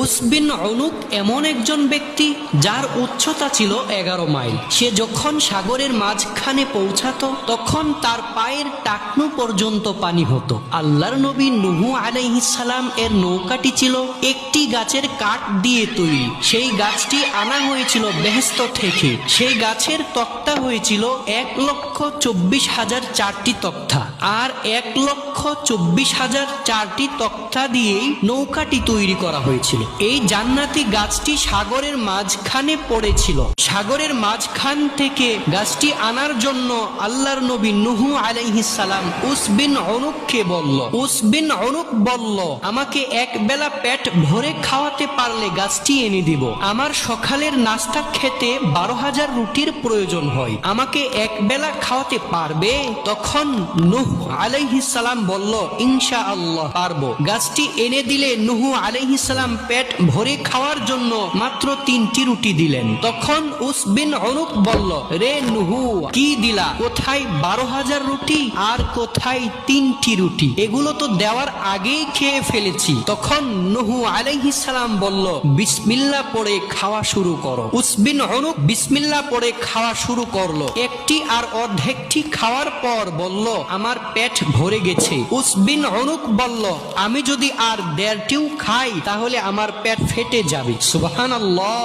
উস বিন উনুক এমন একজন ব্যক্তি যার উচ্চতা ছিল 11 মাইল। সে যখন সাগরের মাঝখানে পৌঁছাতো তখন তার পায়ের টাকনু পর্যন্ত পানি হতো। আল্লাহর নবী নূহ আলাইহিস সালাম এর নৌকাটি ছিল একটি গাছের কাঠ দিয়ে তৈরি। সেই গাছটি আনা হয়েছিল বেহেশত থেকে। সেই গাছের তক্তা হয়েছিল 1,24,004টি তক্তা, আর 1,24,004টি তক্তা দিয়েই নৌকাটি তৈরি করা হয়েছিল। এই জান্নাতি গাছটি সাগরের মাঝখানে পড়েছিল। সাগরের মাঝখান থেকে গাছটি আনার জন্য আল্লাহর নবী নূহ আলাইহিস সালাম উস বিন উনুককে বলল। উস বিন উনুক বলল, আমাকে এক বেলা পেট ভরে খাওয়াতে পারলে গাছটি এনে দিব। আমার সকালের নাস্তা খেতে 12,000 রুটির প্রয়োজন হয়, আমাকে এক বেলা খাওয়াতে পারবে? তখন নূহ আলাইহিস সালাম বলল, ইনশাআল্লাহ পারবো। গাছটি এনে দিলে নূহ আলাইহিস সালাম পেট ভরে খাওয়ার জন্য মাত্র 3টি রুটি দিলেন। তখন উস বিন উনুক বলল, রে নূহ, কি দিলা? কোথায় 12,000 রুটি আর কোথায় 3টি রুটি? এগুলো তো দেওয়ার আগেই খেয়ে ফেলেছি। তখন নূহ আলাইহিস সালাম বলল, বিসমিল্লাহ পড়ে খাওয়া শুরু করো। উস বিন উনুক বিসমিল্লাহ পড়ে খাওয়া শুরু করলো। একটি আর অর্ধেকটি খাওয়ার পর বলল, আমার পেট ভরে গেছে। উস বিন উনুক বলল, আমি যদি আর 1.5টিও খাই তাহলে আমার পেট ফেটে যাবে। সুবহানাল্লাহ।